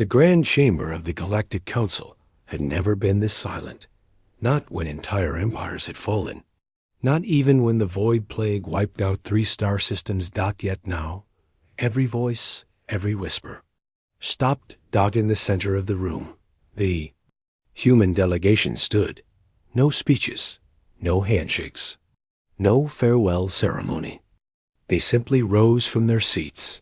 The grand chamber of the Galactic Council had never been this silent, not when entire empires had fallen, not even when the void plague wiped out 3 star systems. Yet now, every voice, every whisper, stopped. In the center of the room, the human delegation stood. No speeches, no handshakes, no farewell ceremony. They simply rose from their seats,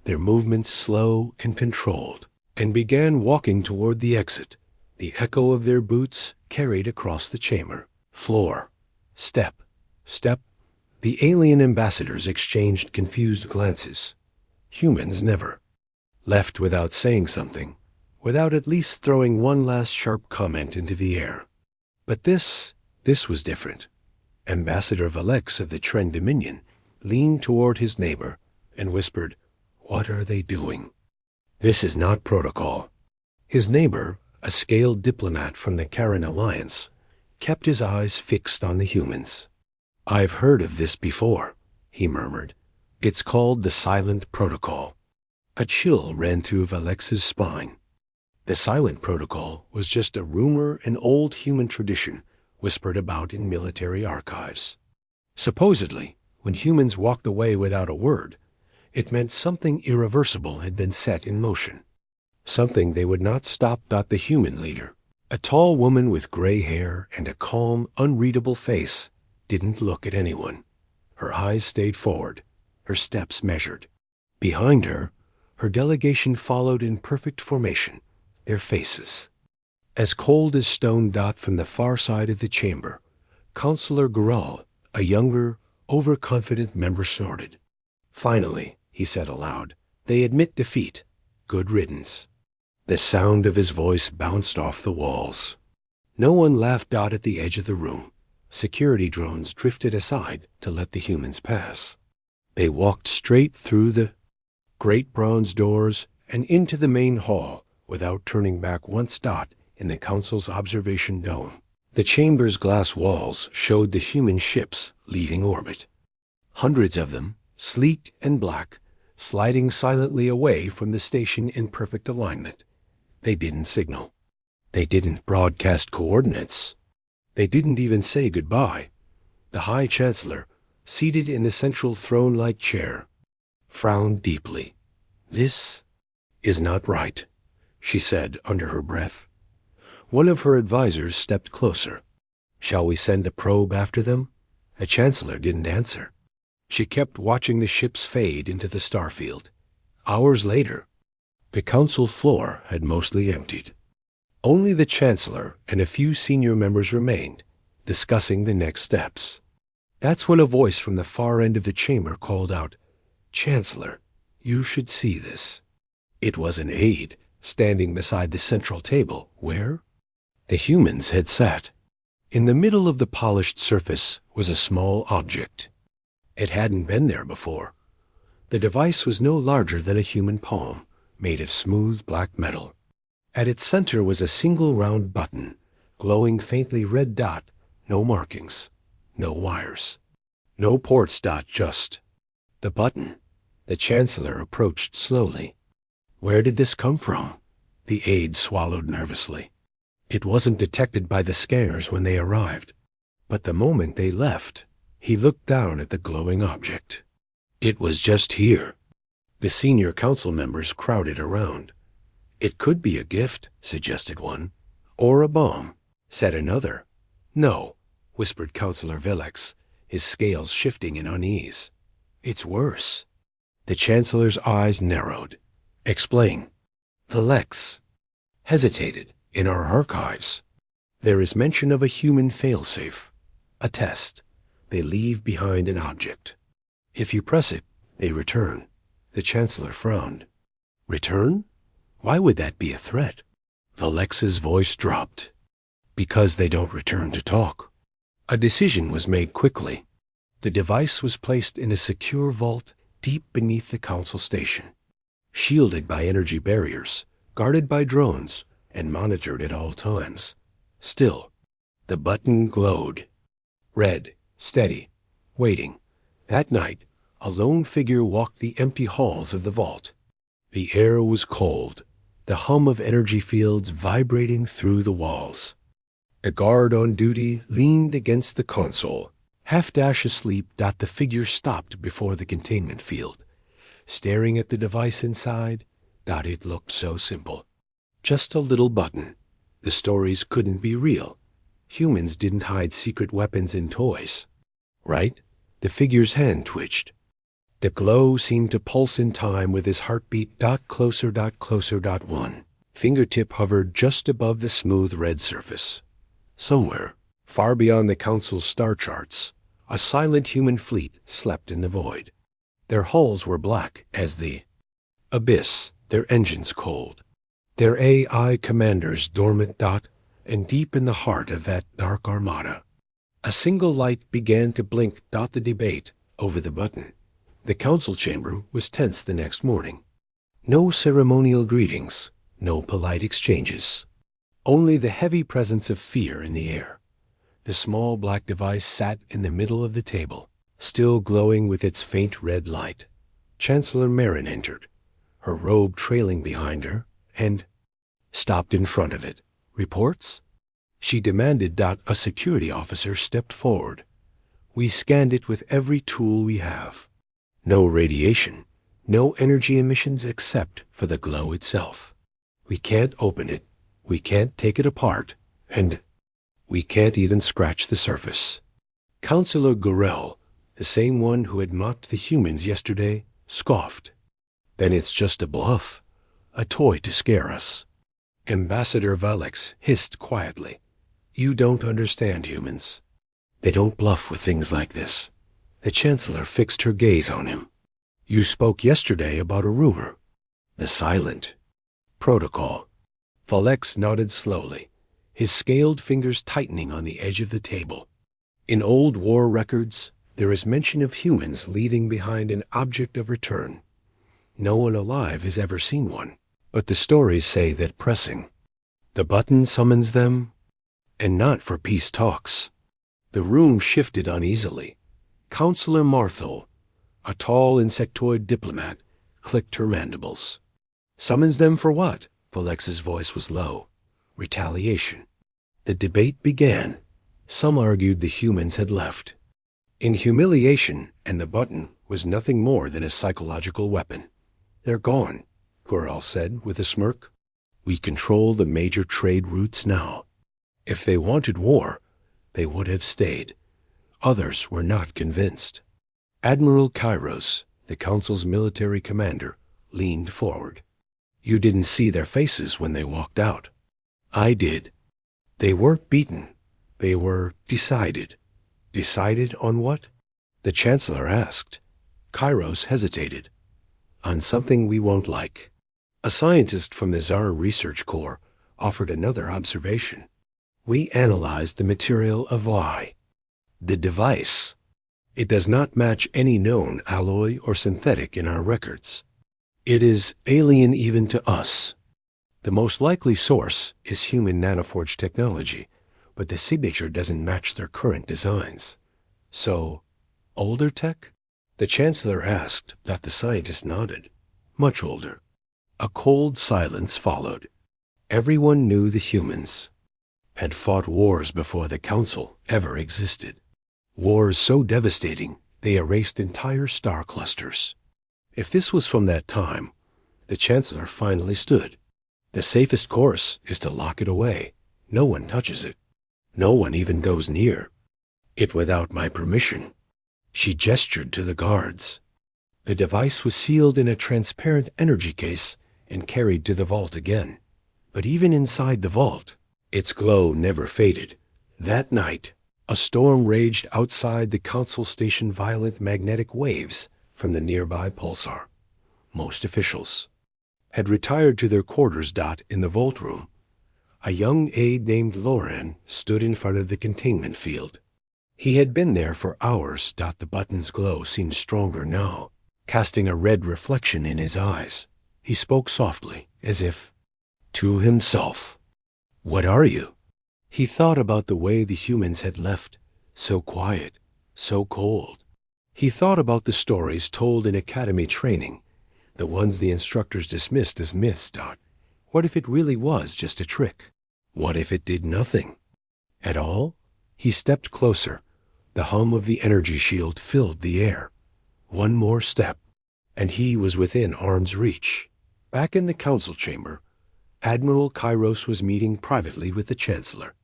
their movements slow and controlled, and began walking toward the exit. The echo of their boots carried across the chamber. Floor, step, step. The alien ambassadors exchanged confused glances. Humans never. Left without saying something, without at least throwing one last sharp comment into the air. But this was different. Ambassador Valex of the Trend Dominion leaned toward his neighbor and whispered, "What are they doing? This is not protocol." His neighbor, a scaled diplomat from the Karen Alliance, kept his eyes fixed on the humans. "I've heard of this before," he murmured. "It's called the Silent Protocol." A chill ran through Valex's spine. The Silent Protocol was just a rumor, an old human tradition whispered about in military archives. Supposedly, when humans walked away without a word, it meant something irreversible had been set in motion. Something they would not stop. The human leader, a tall woman with gray hair and a calm, unreadable face, didn't look at anyone. Her eyes stayed forward, her steps measured. Behind her, her delegation followed in perfect formation, their faces as cold as stone. From the far side of the chamber, Counselor Gural, a younger, overconfident member, snorted. "Finally," he said aloud, "they admit defeat. Good riddance." The sound of his voice bounced off the walls. No one laughed. At the edge of the room, security drones drifted aside to let the humans pass. They walked straight through the great bronze doors and into the main hall without turning back once. In the council's observation dome, the chamber's glass walls showed the human ships leaving orbit. Hundreds of them, sleek and black, sliding silently away from the station in perfect alignment. They didn't signal. They didn't broadcast coordinates. They didn't even say goodbye. The High Chancellor, seated in the central throne-like chair, frowned deeply. "This is not right," she said under her breath. One of her advisors stepped closer. "Shall we send a probe after them?" The Chancellor didn't answer. She kept watching the ships fade into the starfield. Hours later, the council floor had mostly emptied. Only the Chancellor and a few senior members remained, discussing the next steps. That's when a voice from the far end of the chamber called out, "Chancellor, you should see this." It was an aide standing beside the central table where the humans had sat. In the middle of the polished surface was a small object. It hadn't been there before. The device was no larger than a human palm, made of smooth black metal. At its center was a single round button, glowing faintly red. No markings, no wires, no ports. Just the button. The Chancellor approached slowly. "Where did this come from?" The aide swallowed nervously. "It wasn't detected by the scanners when they arrived, but the moment they left," he looked down at the glowing object. "It was just here." The senior council members crowded around. "It could be a gift," suggested one. "Or a bomb," said another. "No," whispered Counselor Velex, his scales shifting in unease. "It's worse." The Chancellor's eyes narrowed. "Explain." Velex hesitated. "In our archives, there is mention of a human failsafe, a test. They leave behind an object. If you press it, they return." The Chancellor frowned. "Return? Why would that be a threat?" Valex's voice dropped. "Because they don't return to talk." A decision was made quickly. The device was placed in a secure vault deep beneath the council station, shielded by energy barriers, guarded by drones, and monitored at all times. Still, the button glowed. Red, steady, waiting. That night, a lone figure walked the empty halls of the vault. The air was cold, the hum of energy fields vibrating through the walls. A guard on duty leaned against the console, half-dash asleep. The figure stopped before the containment field, staring at the device inside. It looked so simple. Just a little button. The stories couldn't be real. Humans didn't hide secret weapons in toys. Right? The figure's hand twitched. The glow seemed to pulse in time with his heartbeat. Closer. One fingertip hovered just above the smooth red surface. Somewhere, far beyond the Council's star charts, a silent human fleet slept in the void. Their hulls were black as the abyss, their engines cold, their AI commanders dormant. And deep in the heart of that dark armada, a single light began to blink. The debate over the button. The council chamber was tense the next morning. No ceremonial greetings, no polite exchanges. Only the heavy presence of fear in the air. The small black device sat in the middle of the table, still glowing with its faint red light. Chancellor Marin entered, her robe trailing behind her, and stopped in front of it. Reports? She demanded. A security officer stepped forward. We scanned it with every tool we have. No radiation, no energy emissions except for the glow itself. We can't open it, we can't take it apart, and we can't even scratch the surface. Councillor Gorel, the same one who had mocked the humans yesterday, scoffed. Then it's just a bluff, a toy to scare us. Ambassador Valix hissed quietly. You don't understand humans. They don't bluff with things like this. The Chancellor fixed her gaze on him. You spoke yesterday about a rumor. The silent protocol. Valix nodded slowly, his scaled fingers tightening on the edge of the table. In old war records, there is mention of humans leaving behind an object of return. No one alive has ever seen one. But the stories say that pressing the button summons them, and not for peace talks. The room shifted uneasily. Councillor Marthel, a tall insectoid diplomat, clicked her mandibles. Summons them for what? Valex's voice was low. Retaliation. The debate began. Some argued the humans had left. In humiliation, and the button was nothing more than a psychological weapon. They're gone, Gorel said with a smirk. We control the major trade routes now. If they wanted war, they would have stayed. Others were not convinced. Admiral Kairos, the Council's military commander, leaned forward. You didn't see their faces when they walked out. I did. They weren't beaten. They were decided. Decided on what? The Chancellor asked. Kairos hesitated. On something we won't like. A scientist from the Tsar Research Corps offered another observation. We analyzed the material of Y. The device. It does not match any known alloy or synthetic in our records. It is alien even to us. The most likely source is human nanoforge technology, but the signature doesn't match their current designs. So, older tech? The Chancellor asked. The scientist nodded. Much older. A cold silence followed. Everyone knew the humans had fought wars before the Council ever existed. Wars so devastating they erased entire star clusters. If this was from that time, the Chancellor finally stood. The safest course is to lock it away. No one touches it. No one even goes near it without my permission. She gestured to the guards. The device was sealed in a transparent energy case and carried to the vault again. But even inside the vault, its glow never faded. That night, a storm raged outside the Council station. Violent magnetic waves from the nearby pulsar. Most officials had retired to their quarters. In the vault room, a young aide named Loran stood in front of the containment field. He had been there for hours. The button's glow seemed stronger now, casting a red reflection in his eyes. He spoke softly, as if to himself. What are you? He thought about the way the humans had left, so quiet, so cold. He thought about the stories told in academy training, the ones the instructors dismissed as myths. What if it really was just a trick? What if it did nothing at all? He stepped closer. The hum of the energy shield filled the air. One more step, and he was within arm's reach. Back in the council chamber, Admiral Kairos was meeting privately with the Chancellor.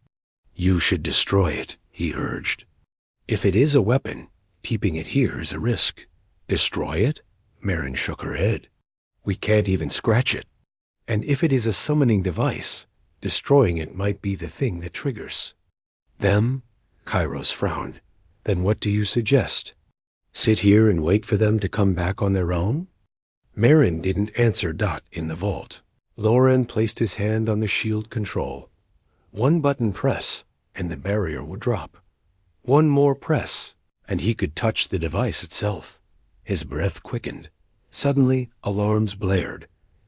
"You should destroy it," he urged. "If it is a weapon, keeping it here is a risk." "Destroy it?" Marin shook her head. "We can't even scratch it. And if it is a summoning device, destroying it might be the thing that triggers." "Them?" Kairos frowned. "Then what do you suggest? Sit here and wait for them to come back on their own?" Marin didn't answer in the vault. Loran placed his hand on the shield control. One button press, and the barrier would drop. One more press, and he could touch the device itself. His breath quickened. Suddenly, alarms blared.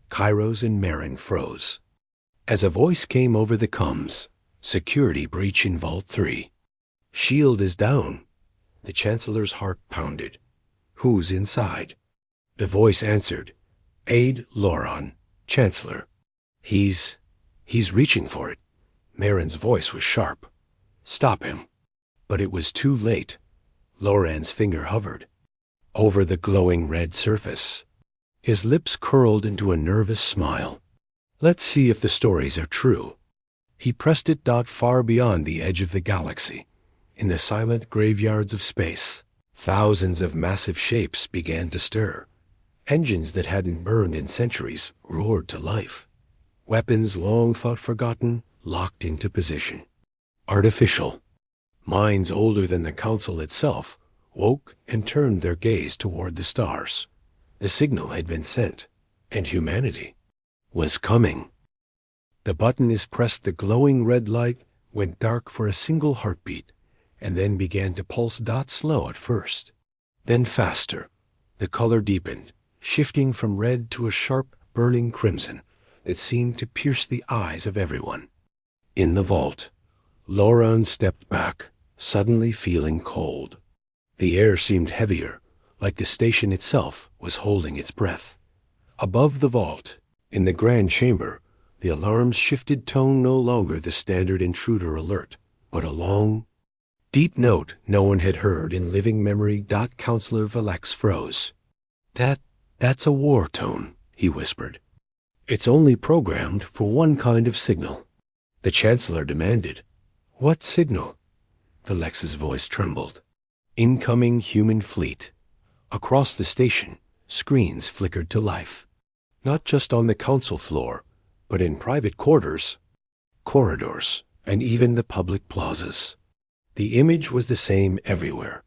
Kairos and Marin froze. As a voice came over the comms, "Security breach in Vault 3. Shield is down." The Chancellor's heart pounded. "Who's inside?" The voice answered, "Aide Loran, Chancellor. He's reaching for it." Marin's voice was sharp. "Stop him." But it was too late. Loran's finger hovered over the glowing red surface. His lips curled into a nervous smile. "Let's see if the stories are true." He pressed it far beyond the edge of the galaxy. In the silent graveyards of space, thousands of massive shapes began to stir. Engines that hadn't burned in centuries roared to life. Weapons long thought forgotten locked into position. Artificial. Minds older than the Council itself woke and turned their gaze toward the stars. The signal had been sent, and humanity was coming. The button is pressed. The glowing red light went dark for a single heartbeat, and then began to pulse slow at first. Then faster. The color deepened, shifting from red to a sharp, burning crimson that seemed to pierce the eyes of everyone. In the vault, Loran stepped back, suddenly feeling cold. The air seemed heavier, like the station itself was holding its breath. Above the vault, in the grand chamber, the alarms shifted tone, no longer the standard intruder alert, but a long, deep note no one had heard in living memory. Counselor Valex froze. That's a war tone," he whispered. "It's only programmed for one kind of signal." The Chancellor demanded. "What signal?" Valex's voice trembled. "Incoming human fleet." Across the station, screens flickered to life. Not just on the council floor, but in private quarters, corridors, and even the public plazas. The image was the same everywhere.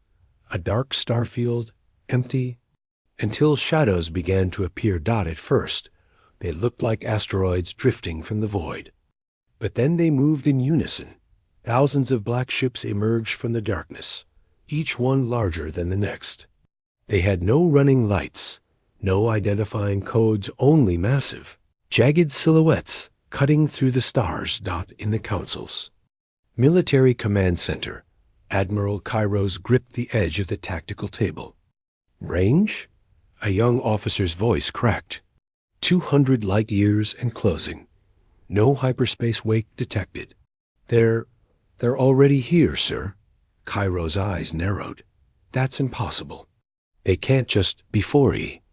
A dark starfield, empty, until shadows began to appear. At first, they looked like asteroids drifting from the void. But then they moved in unison. Thousands of black ships emerged from the darkness, each one larger than the next. They had no running lights, no identifying codes, only massive, jagged silhouettes cutting through the stars. In the Council's military command center, Admiral Kairos gripped the edge of the tactical table. "Range?" A young officer's voice cracked. 200 light years and closing. No hyperspace wake detected. They're already here, sir." Kairos' eyes narrowed. "That's impossible. They can't just..." Before he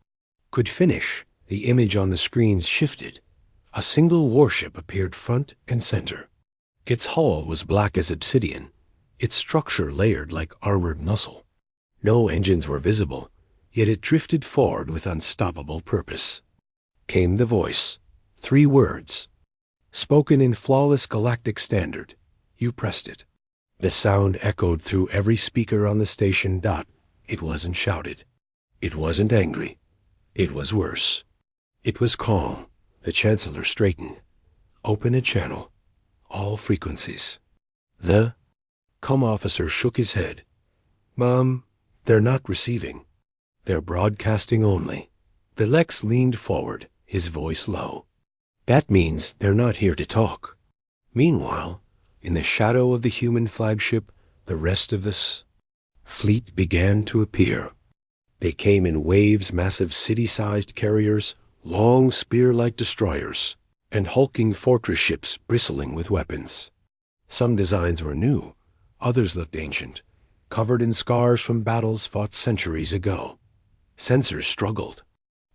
could finish, the image on the screens shifted. A single warship appeared front and center. Its hull was black as obsidian, its structure layered like armored muscle. No engines were visible, yet it drifted forward with unstoppable purpose. Came the voice. 3 words. Spoken in flawless galactic standard. You pressed it. The sound echoed through every speaker on the station. It wasn't shouted. It wasn't angry. It was worse. It was calm. The Chancellor straightened. "Open a channel. All frequencies." The officer shook his head. "Mom, they're not receiving. They're broadcasting only." Valex leaned forward, his voice low. "That means they're not here to talk." Meanwhile, in the shadow of the human flagship, the rest of this fleet began to appear. They came in waves, massive city-sized carriers, long spear-like destroyers, and hulking fortress ships bristling with weapons. Some designs were new, others looked ancient, covered in scars from battles fought centuries ago. Sensors struggled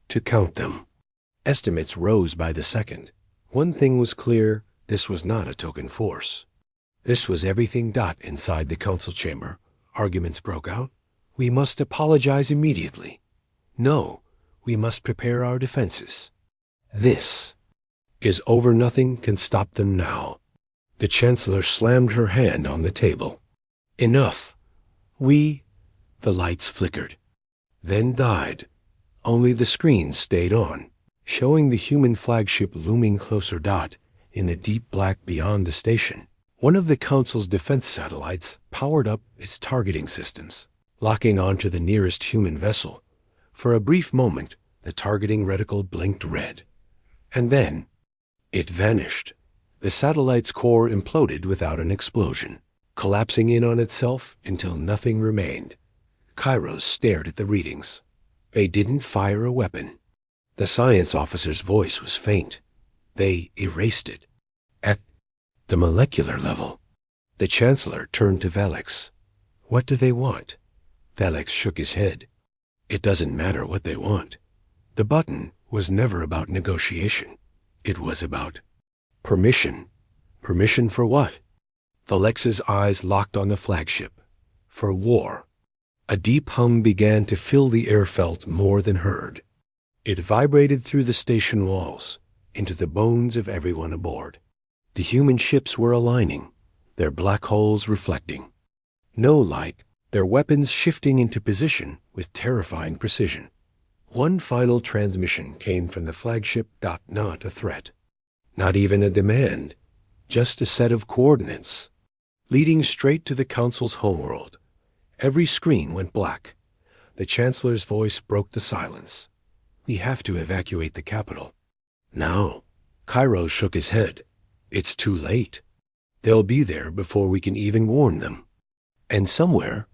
to count them. Estimates rose by the second. One thing was clear, this was not a token force. This was everything. Inside the council chamber, arguments broke out. We must apologize immediately. No, we must prepare our defenses. This is over. Nothing can stop them now. The Chancellor slammed her hand on the table. Enough. The lights flickered, then died. Only the screens stayed on, showing the human flagship looming closer. In the deep black beyond the station, one of the Council's defense satellites powered up its targeting systems, locking onto the nearest human vessel. For a brief moment, the targeting reticle blinked red. And then, it vanished. The satellite's core imploded without an explosion, collapsing in on itself until nothing remained. Kairos stared at the readings. They didn't fire a weapon. The science officer's voice was faint. They erased it. At the molecular level. The Chancellor turned to Valix. What do they want? Valix shook his head. It doesn't matter what they want. The button was never about negotiation. It was about permission. Permission for what? Valix's eyes locked on the flagship. For war. A deep hum began to fill the air, felt more than heard. It vibrated through the station walls, into the bones of everyone aboard. The human ships were aligning, their black holes reflecting. No light, their weapons shifting into position with terrifying precision. One final transmission came from the flagship. Not a threat. Not even a demand. Just a set of coordinates, leading straight to the Council's homeworld. Every screen went black. The Chancellor's voice broke the silence. We have to evacuate the capital. Now. Kairos shook his head. It's too late. They'll be there before we can even warn them. And somewhere,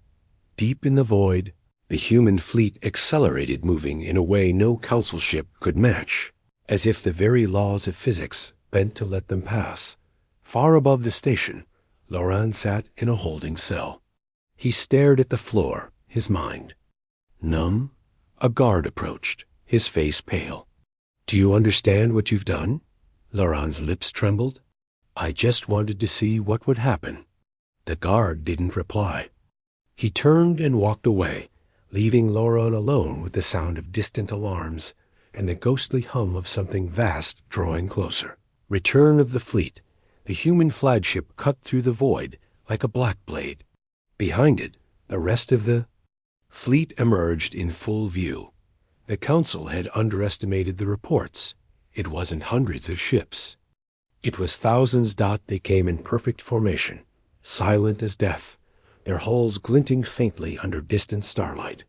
deep in the void, the human fleet accelerated, moving in a way no Council ship could match, as if the very laws of physics bent to let them pass. Far above the station, Laurent sat in a holding cell. He stared at the floor, his mind numb. A guard approached, his face pale. Do you understand what you've done? Laurent's lips trembled. I just wanted to see what would happen. The guard didn't reply. He turned and walked away, leaving Laurent alone with the sound of distant alarms and the ghostly hum of something vast drawing closer. Return of the fleet. The human flagship cut through the void like a black blade. Behind it, the rest of the fleet emerged in full view. The Council had underestimated the reports. It wasn't hundreds of ships. It was thousands. They came in perfect formation, silent as death, their hulls glinting faintly under distant starlight.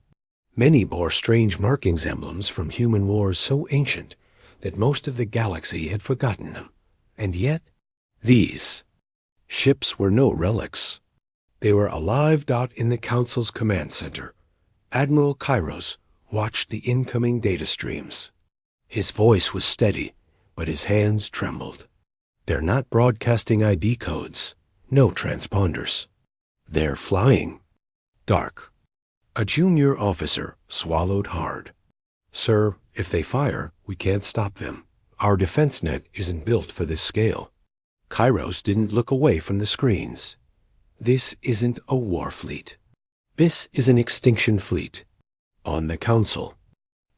Many bore strange markings, emblems from human wars so ancient that most of the galaxy had forgotten them. And yet, these ships were no relics. They were alive. In the Council's command center, Admiral Kairos watched the incoming data streams. His voice was steady, but his hands trembled. They're not broadcasting ID codes, no transponders. They're flying. Dark. A junior officer swallowed hard. Sir, if they fire, we can't stop them. Our defense net isn't built for this scale. Kairos didn't look away from the screens. This isn't a war fleet. This is an extinction fleet. On the Council,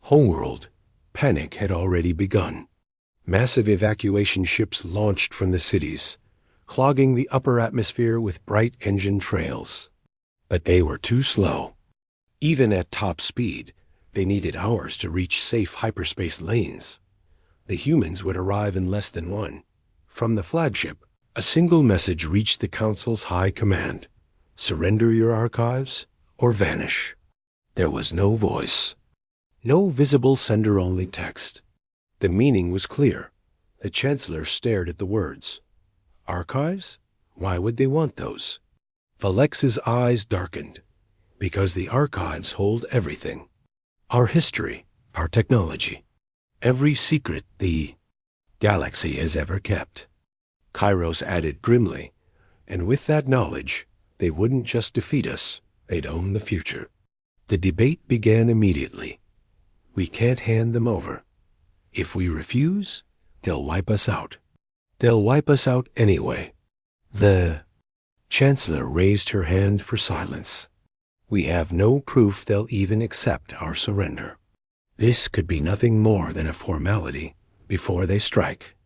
homeworld, panic had already begun. Massive evacuation ships launched from the cities, clogging the upper atmosphere with bright engine trails. But they were too slow. Even at top speed, they needed hours to reach safe hyperspace lanes. The humans would arrive in less than one. From the flagship, a single message reached the Council's high command. Surrender your archives or vanish. There was no voice. No visible sender-only text. The meaning was clear. The Chancellor stared at the words. Archives? Why would they want those? Valex's eyes darkened. Because the archives hold everything. Our history, our technology, every secret. The galaxy has ever kept. Kairos added grimly, and with that knowledge, they wouldn't just defeat us, they'd own the future. The debate began immediately. We can't hand them over. If we refuse, they'll wipe us out. They'll wipe us out anyway. The Chancellor raised her hand for silence. We have no proof they'll even accept our surrender. This could be nothing more than a formality before they strike.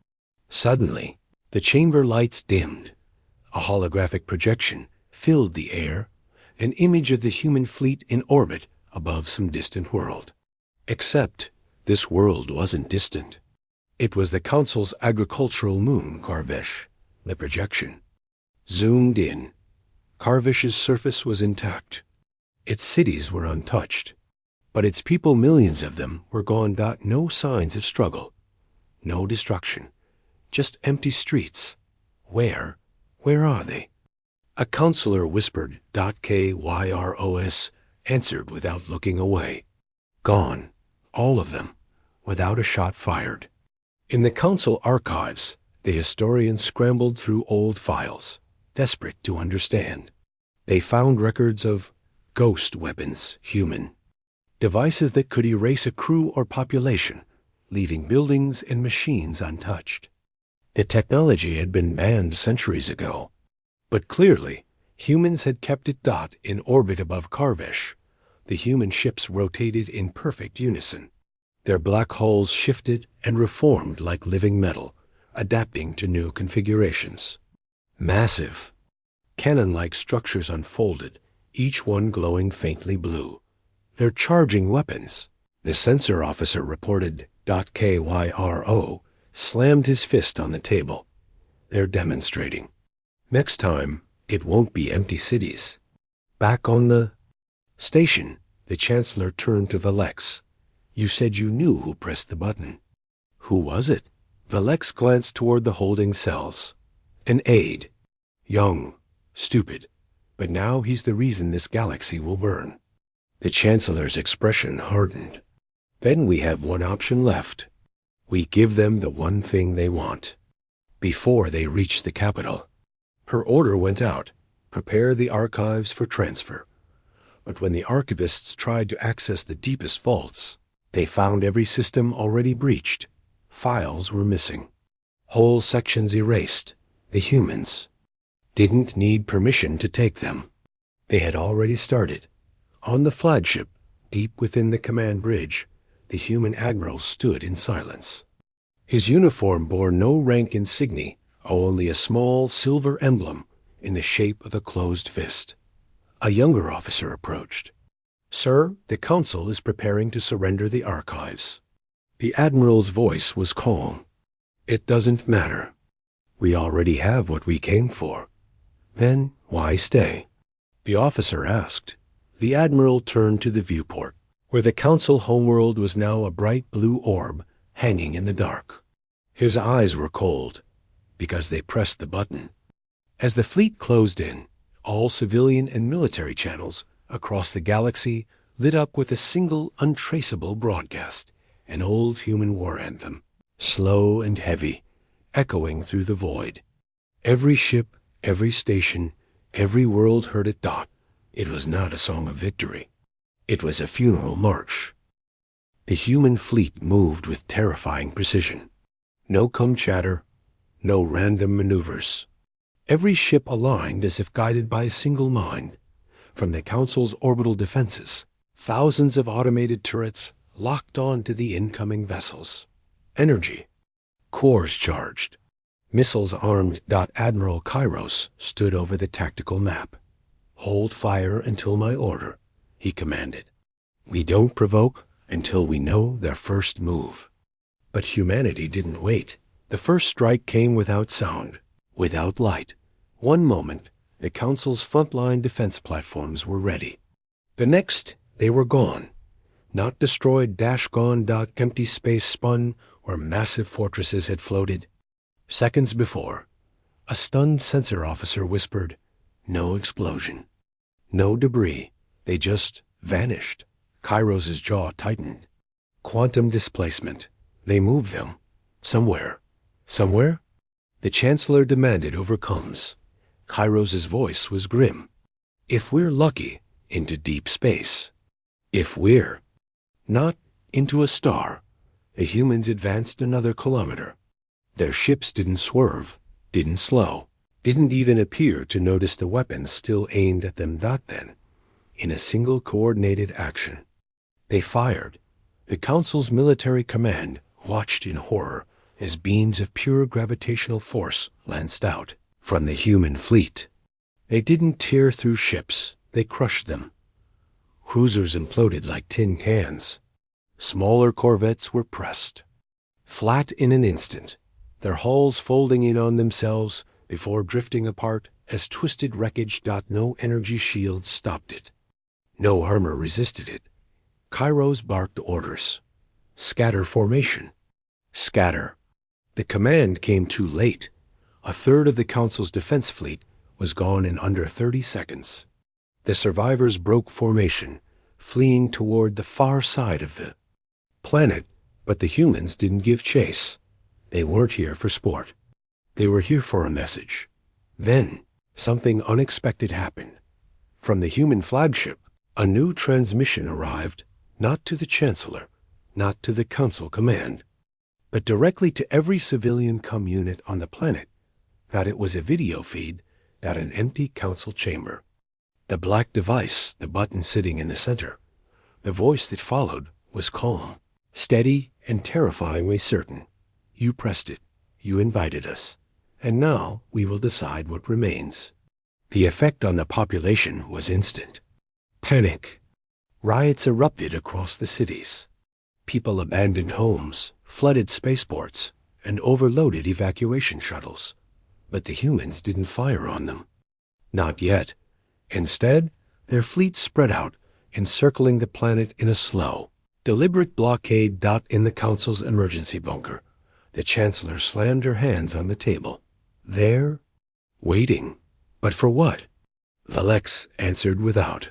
Suddenly, the chamber lights dimmed. A holographic projection filled the air, an image of the human fleet in orbit above some distant world. Except this world wasn't distant. It was the Council's agricultural moon, Karvesh, the projection. Zoomed in, Karvesh's surface was intact. Its cities were untouched, but its people, millions of them, were gone. No signs of struggle, no destruction, just empty streets. Where are they? A counselor whispered. Kyros answered without looking away. Gone, all of them, without a shot fired. In the council archives, the historians scrambled through old files, desperate to understand. They found records of ghost weapons, human, devices that could erase a crew or population, leaving buildings and machines untouched. The technology had been banned centuries ago, but clearly humans had kept it. In orbit above Karvesh, the human ships rotated in perfect unison. Their black hulls shifted and reformed like living metal, adapting to new configurations. Massive, cannon-like structures unfolded, each one glowing faintly blue. They're charging weapons. The sensor officer reported. Kyro slammed his fist on the table. They're demonstrating. Next time, it won't be empty cities. Back on the station, the Chancellor turned to Velex. You said you knew who pressed the button. Who was it? Velex glanced toward the holding cells. An aide. Young, stupid, but now he's the reason this galaxy will burn. The Chancellor's expression hardened. Then we have one option left. We give them the one thing they want. Before they reach the capital. Her order went out. Prepare the archives for transfer. But when the archivists tried to access the deepest vaults, they found every system already breached. Files were missing. Whole sections erased. The humans didn't need permission to take them. They had already started. On the flagship, deep within the command bridge, the human admiral stood in silence. His uniform bore no rank insignia, only a small silver emblem in the shape of a closed fist. A younger officer approached. Sir, the Council is preparing to surrender the archives. The admiral's voice was calm. It doesn't matter. We already have what we came for. Then why stay? The officer asked. The admiral turned to the viewport, where the Council homeworld was now a bright blue orb hanging in the dark. His eyes were cold, because they pressed the button. As the fleet closed in, all civilian and military channels across the galaxy lit up with a single untraceable broadcast, an old human war anthem, slow and heavy, echoing through the void. Every ship, every station, every world heard it. It was not a song of victory. It was a funeral march. The human fleet moved with terrifying precision. No cum chatter, no random maneuvers. Every ship aligned as if guided by a single mind. From the Council's orbital defenses, thousands of automated turrets locked on to the incoming vessels. Energy. Cores charged. Missiles armed. Admiral Kairos stood over the tactical map. Hold fire until my order, he commanded. We don't provoke until we know their first move. But humanity didn't wait. The first strike came without sound, without light. One moment, the Council's frontline defense platforms were ready. The next, they were gone. Not destroyed, gone. Empty space spun where massive fortresses had floated. Seconds before, a stunned sensor officer whispered, no explosion. No debris. They just vanished. Kairos's jaw tightened. Quantum displacement. They moved them. Somewhere. Somewhere? The Chancellor demanded overcomes. Kairos' voice was grim. If we're lucky, into deep space. If we're not into a star. The humans advanced another kilometer. Their ships didn't swerve, didn't slow, didn't even appear to notice the weapons still aimed at them. Then, in a single coordinated action, they fired. The Council's military command watched in horror as beams of pure gravitational force lanced out from the human fleet. They didn't tear through ships, they crushed them. Cruisers imploded like tin cans. Smaller corvettes were pressed flat in an instant, their hulls folding in on themselves before drifting apart as twisted wreckage. No energy shield stopped it. No armor resisted it. Kairos barked orders. Scatter formation. Scatter. The command came too late. A third of the Council's defense fleet was gone in under 30 seconds. The survivors broke formation, fleeing toward the far side of the planet, but the humans didn't give chase. They weren't here for sport. They were here for a message. Then, something unexpected happened. From the human flagship, a new transmission arrived, not to the Chancellor, not to the Council command, but directly to every civilian unit on the planet. That it was a video feed at an empty Council chamber. The black device, the button sitting in the center. The voice that followed was calm, steady, and terrifyingly certain. You pressed it. You invited us. And now we will decide what remains. The effect on the population was instant. Panic. Riots erupted across the cities. People abandoned homes, flooded spaceports, and overloaded evacuation shuttles. But the humans didn't fire on them. Not yet. Instead, their fleet spread out, encircling the planet in a slow, deliberate blockade. In the Council's emergency bunker, the Chancellor slammed her hands on the table. There, waiting. But for what? Valex answered without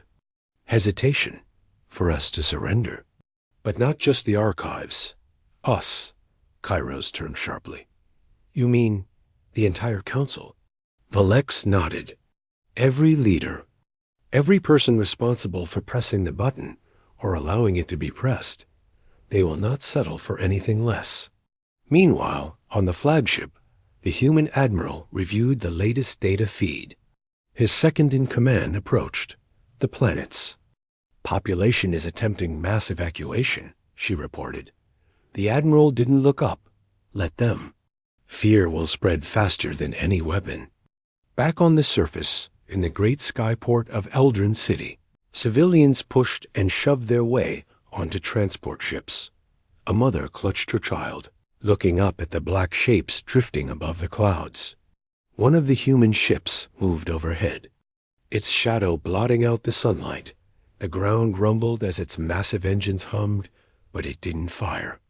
hesitation. For us to surrender. But not just the archives. Us. Kairos turned sharply. You mean the entire Council? Valex nodded. Every leader. Every person responsible for pressing the button or allowing it to be pressed. They will not settle for anything less. Meanwhile, on the flagship, the human admiral reviewed the latest data feed. His second-in-command approached. The planets. Population is attempting mass evacuation, she reported. The admiral didn't look up. Let them. Fear will spread faster than any weapon. Back on the surface, in the great skyport of Eldrin City, civilians pushed and shoved their way onto transport ships. A mother clutched her child, looking up at the black shapes drifting above the clouds. One of the human ships moved overhead, its shadow blotting out the sunlight. The ground rumbled as its massive engines hummed, but it didn't fire.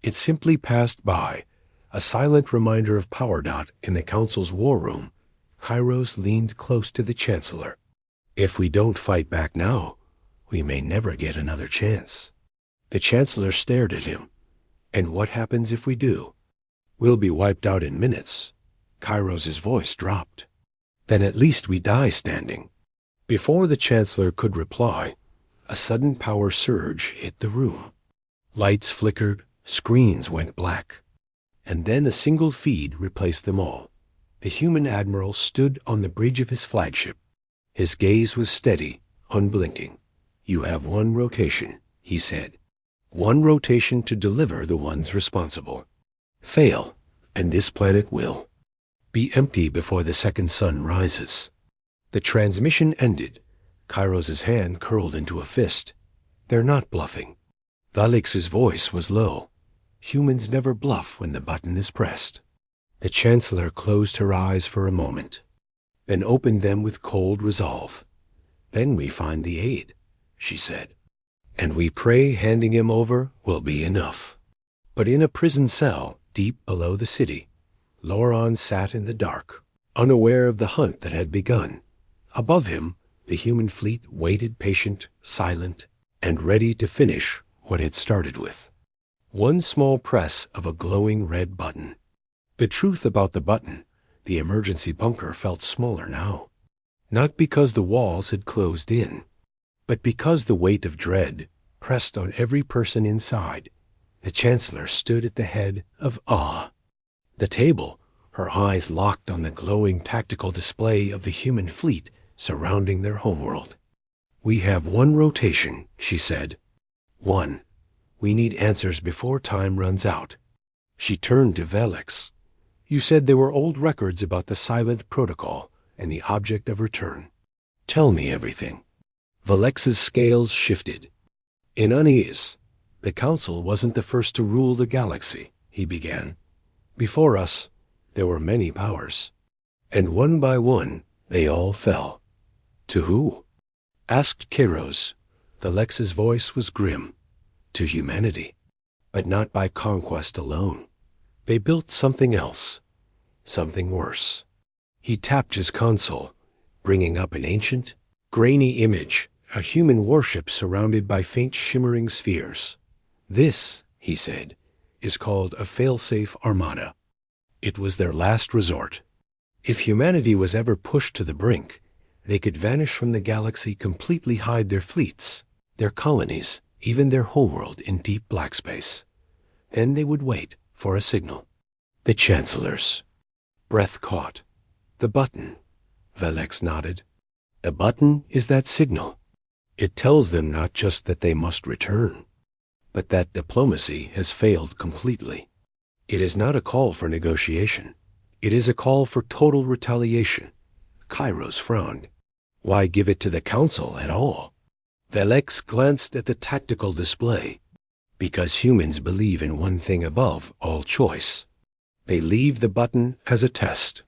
It simply passed by, a silent reminder of power. In the Council's war room, Kairos leaned close to the Chancellor. If we don't fight back now, we may never get another chance. The Chancellor stared at him. And what happens if we do? We'll be wiped out in minutes. Kairos' voice dropped. Then at least we die standing. Before the Chancellor could reply, a sudden power surge hit the room. Lights flickered, screens went black. And then a single feed replaced them all. The human admiral stood on the bridge of his flagship. His gaze was steady, unblinking. You have one rotation, he said. One rotation to deliver the ones responsible. Fail, and this planet will be empty before the second sun rises. The transmission ended. Kairos' hand curled into a fist. They're not bluffing. Valix's voice was low. Humans never bluff when the button is pressed. The Chancellor closed her eyes for a moment, then opened them with cold resolve. Then we find the aid, she said. And we pray handing him over will be enough. But in a prison cell deep below the city, Loron sat in the dark, unaware of the hunt that had begun. Above him, the human fleet waited patient, silent, and ready to finish what it started with. One small press of a glowing red button. The truth about the button, the emergency bunker, felt smaller now. Not because the walls had closed in, but because the weight of dread pressed on every person inside. The Chancellor stood at the head of awe. The table, her eyes locked on the glowing tactical display of the human fleet surrounding their homeworld. "We have one rotation," she said. "One. We need answers before time runs out." She turned to Velix. "You said there were old records about the silent protocol and the object of return. Tell me everything." Velix's scales shifted. In unease, "The Council wasn't the first to rule the galaxy," he began. "Before us, there were many powers. And one by one, they all fell." "To who?" asked Kairos. Velix's voice was grim. "To humanity. But not by conquest alone. They built something else. Something worse." He tapped his console, bringing up an ancient, grainy image, a human warship surrounded by faint shimmering spheres. "This," he said, "is called a failsafe armada. It was their last resort. If humanity was ever pushed to the brink, they could vanish from the galaxy, completely hide their fleets, their colonies, even their homeworld in deep black space. Then they would wait for a signal." The Chancellor's breath caught. "The button," Velix nodded. "The button is that signal. It tells them not just that they must return, but that diplomacy has failed completely. It is not a call for negotiation. It is a call for total retaliation." Kairos frowned. "Why give it to the Council at all?" Velix glanced at the tactical display. "Because humans believe in one thing above all choice. They leave the button as a test.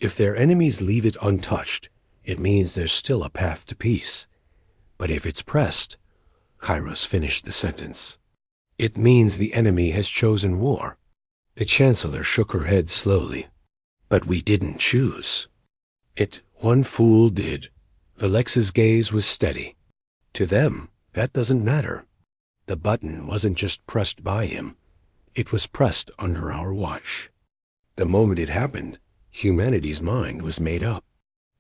If their enemies leave it untouched, it means there's still a path to peace. But if it's pressed," Kairos finished the sentence, "it means the enemy has chosen war." The Chancellor shook her head slowly. "But we didn't choose." One fool did." Velix's gaze was steady. "To them, that doesn't matter. The button wasn't just pressed by him. It was pressed under our watch. The moment it happened, humanity's mind was made up.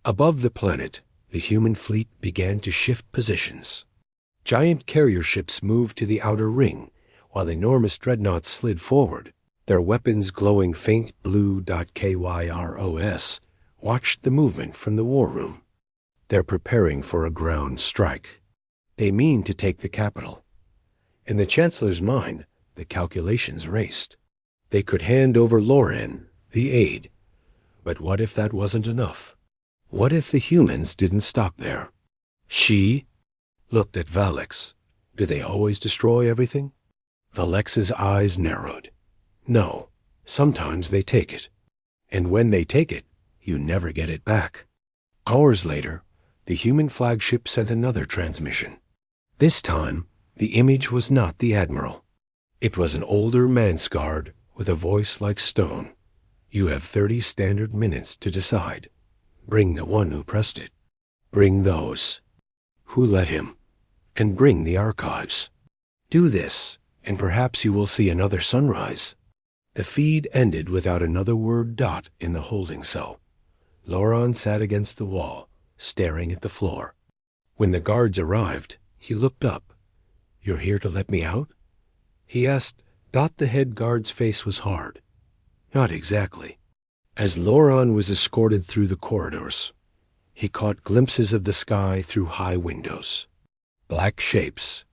Above the planet, the human fleet began to shift positions. Giant carrier ships moved to the outer ring, while enormous dreadnoughts slid forward. Their weapons glowing faint blue. Kairos watched the movement from the war room. "They're preparing for a ground strike. They mean to take the capital." In the Chancellor's mind, the calculations raced. They could hand over Loren, the aide. But what if that wasn't enough? What if the humans didn't stop there? She looked at Velix. "Do they always destroy everything?" Velix's eyes narrowed. "No, sometimes they take it. And when they take it, you never get it back." Hours later, the human flagship sent another transmission. This time, the image was not the Admiral. It was an older Mansguard with a voice like stone. "You have 30 standard minutes to decide. Bring the one who pressed it. Bring those who let him. And bring the archives. Do this, and perhaps you will see another sunrise." The feed ended without another word. In the holding cell, Loren sat against the wall, staring at the floor. When the guards arrived, he looked up. "You're here to let me out?" he asked. The head guard's face was hard. "Not exactly." As Loren was escorted through the corridors, he caught glimpses of the sky through high windows. Black shapes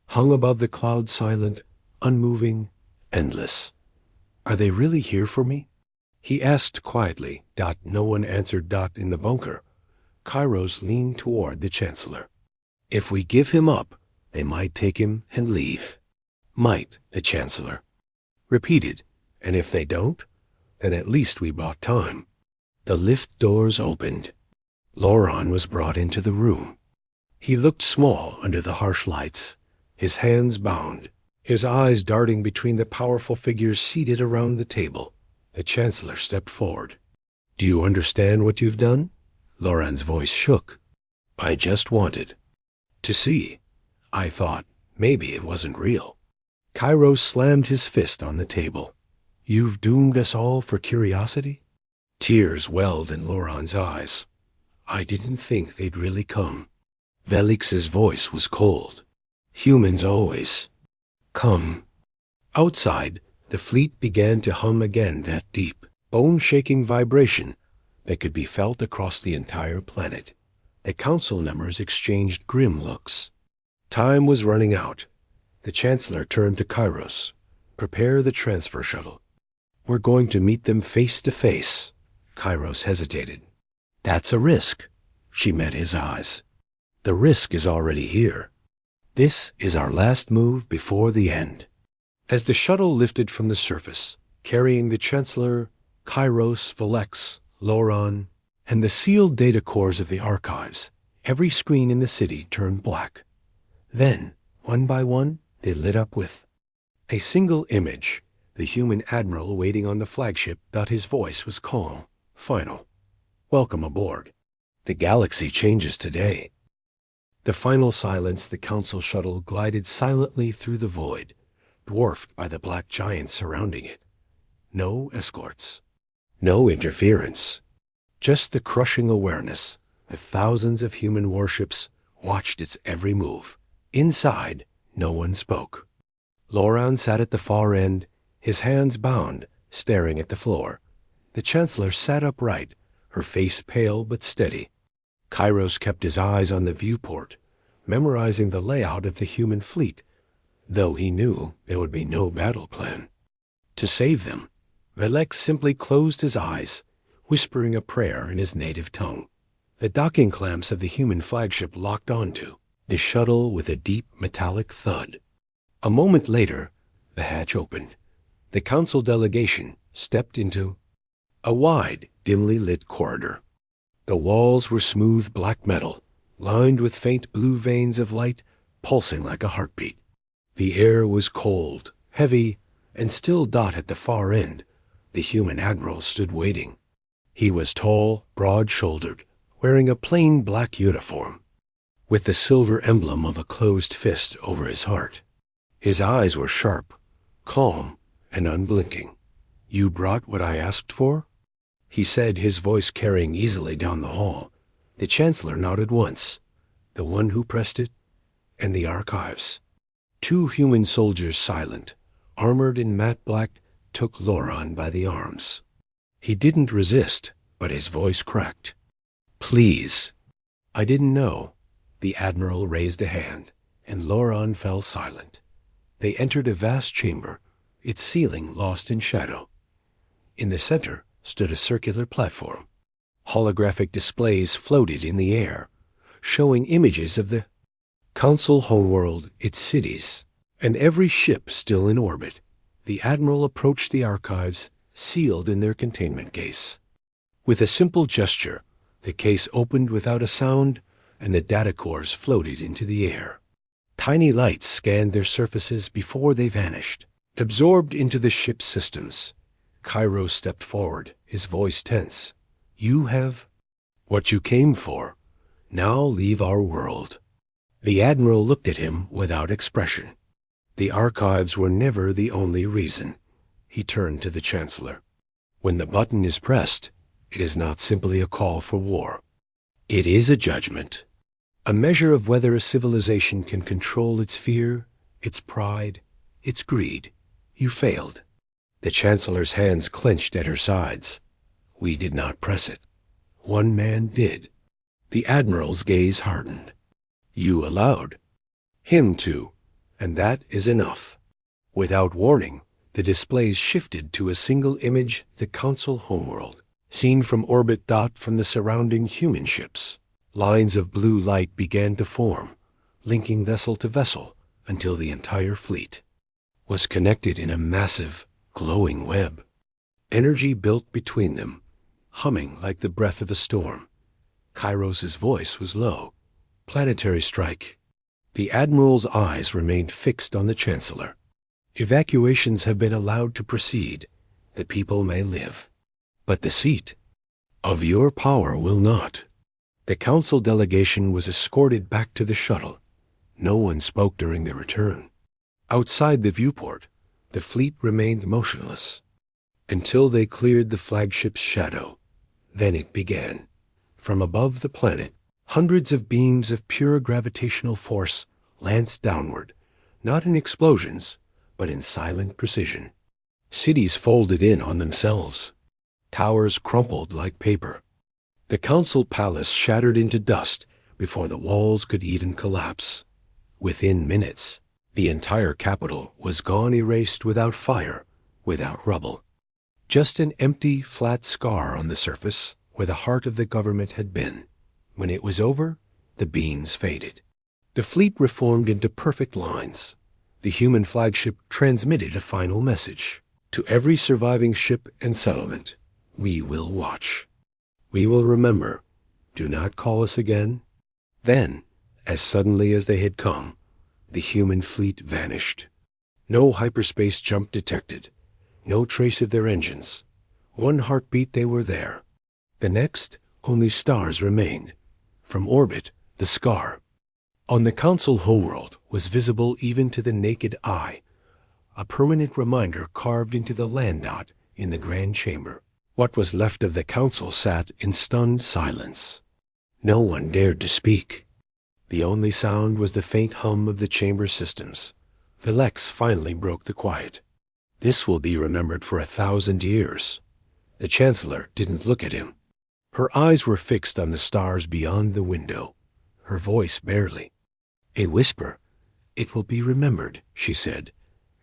hung above the cloud, silent, unmoving, endless. "Are they really here for me?" he asked quietly. No one answered. In the bunker, Kairos leaned toward the Chancellor. "If we give him up, they might take him and leave." "Might," the Chancellor repeated. "And if they don't, then at least we bought time." The lift doors opened. Loren was brought into the room. He looked small under the harsh lights, his hands bound, his eyes darting between the powerful figures seated around the table. The Chancellor stepped forward. "Do you understand what you've done?" Loren's voice shook. "I just wanted to see. I thought maybe it wasn't real." Kairos slammed his fist on the table. You've doomed us all for curiosity? Tears welled in Loran's eyes. I didn't think they'd really come. Velix's voice was cold. Humans always come. Outside, the fleet began to hum again, that deep, bone-shaking vibration that could be felt across the entire planet. The council members exchanged grim looks. Time was running out. The Chancellor turned to Kairos. Prepare the transfer shuttle. We're going to meet them face to face. Kairos hesitated. That's a risk. She met his eyes. The risk is already here. This is our last move before the end. As the shuttle lifted from the surface, carrying the Chancellor, Kairos, Velix, Loran, and the sealed data cores of the archives, every screen in the city turned black. Then, one by one, they lit up with a single image. The human admiral waiting on the flagship, but his voice was calm, final. Welcome aboard. The galaxy changes today. The final silence, the council shuttle glided silently through the void, dwarfed by the black giants surrounding it. No escorts. No interference. Just the crushing awareness that thousands of human warships watched its every move. Inside, no one spoke. Loran sat at the far end, his hands bound, staring at the floor. The Chancellor sat upright, her face pale but steady. Kairos kept his eyes on the viewport, memorizing the layout of the human fleet, though he knew there would be no battle plan. To save them, Velix simply closed his eyes, whispering a prayer in his native tongue. The docking clamps of the human flagship locked onto the shuttle with a deep metallic thud. A moment later, the hatch opened. The council delegation stepped into a wide, dimly lit corridor. The walls were smooth black metal, lined with faint blue veins of light pulsing like a heartbeat. The air was cold, heavy, and still. At the far end, the human admiral stood waiting. He was tall, broad-shouldered, wearing a plain black uniform, with the silver emblem of a closed fist over his heart. His eyes were sharp, calm, and unblinking. You brought what I asked for? He said, his voice carrying easily down the hall. The Chancellor nodded once, the one who pressed it, and the archives. Two human soldiers, silent, armored in matte black, took Loran by the arms. He didn't resist, but his voice cracked. Please. I didn't know. The Admiral raised a hand, and Loran fell silent. They entered a vast chamber, its ceiling lost in shadow. In the center stood a circular platform. Holographic displays floated in the air, showing images of the Council homeworld, its cities, and every ship still in orbit. The Admiral approached the archives, sealed in their containment case. With a simple gesture, the case opened without a sound, and the data cores floated into the air. Tiny lights scanned their surfaces before they vanished, absorbed into the ship's systems. Kairos stepped forward, his voice tense. You have what you came for. Now leave our world. The Admiral looked at him without expression. The archives were never the only reason. He turned to the Chancellor. When the button is pressed, it is not simply a call for war. It is a judgment, a measure of whether a civilization can control its fear, its pride, its greed. You failed. The Chancellor's hands clenched at her sides. We did not press it. One man did. The Admiral's gaze hardened. You allowed him to, and that is enough. Without warning, the displays shifted to a single image, the Council homeworld, seen from orbit. From the surrounding human ships, lines of blue light began to form, linking vessel to vessel until the entire fleet was connected in a massive, glowing web. Energy built between them, humming like the breath of a storm. Kairos's voice was low. Planetary strike. The Admiral's eyes remained fixed on the Chancellor. Evacuations have been allowed to proceed. The people may live. But the seat of your power will not. The Council delegation was escorted back to the shuttle. No one spoke during their return. Outside the viewport, the fleet remained motionless. until they cleared the flagship's shadow. Then it began. From above the planet, hundreds of beams of pure gravitational force lanced downward, not in explosions, but in silent precision. Cities folded in on themselves. Towers crumpled like paper. The council palace shattered into dust before the walls could even collapse. Within minutes, the entire capital was gone, erased, without fire, without rubble. Just an empty, flat scar on the surface where the heart of the government had been. When it was over, the beams faded. The fleet reformed into perfect lines. The human flagship transmitted a final message. To every surviving ship and settlement, we will watch. We will remember. Do not call us again. Then, as suddenly as they had come, the human fleet vanished. No hyperspace jump detected. No trace of their engines. One heartbeat they were there. The next, only stars remained. From orbit, the scar. On the council homeworld was visible even to the naked eye, a permanent reminder carved into the land dot in the grand chamber. What was left of the council sat in stunned silence. No one dared to speak. The only sound was the faint hum of the chamber systems. Velex finally broke the quiet. This will be remembered for 1,000 years. The Chancellor didn't look at him. Her eyes were fixed on the stars beyond the window. Her voice barely. A whisper. It will be remembered, she said,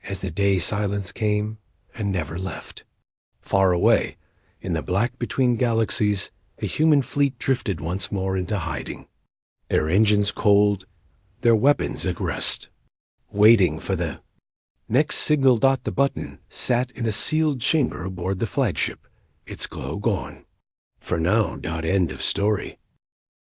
as the day silence came and never left. Far away, in the black between galaxies, the human fleet drifted once more into hiding. Their engines cold, their weapons at rest, waiting for the next signal. The button sat in a sealed chamber aboard the flagship, its glow gone. For now. End of story.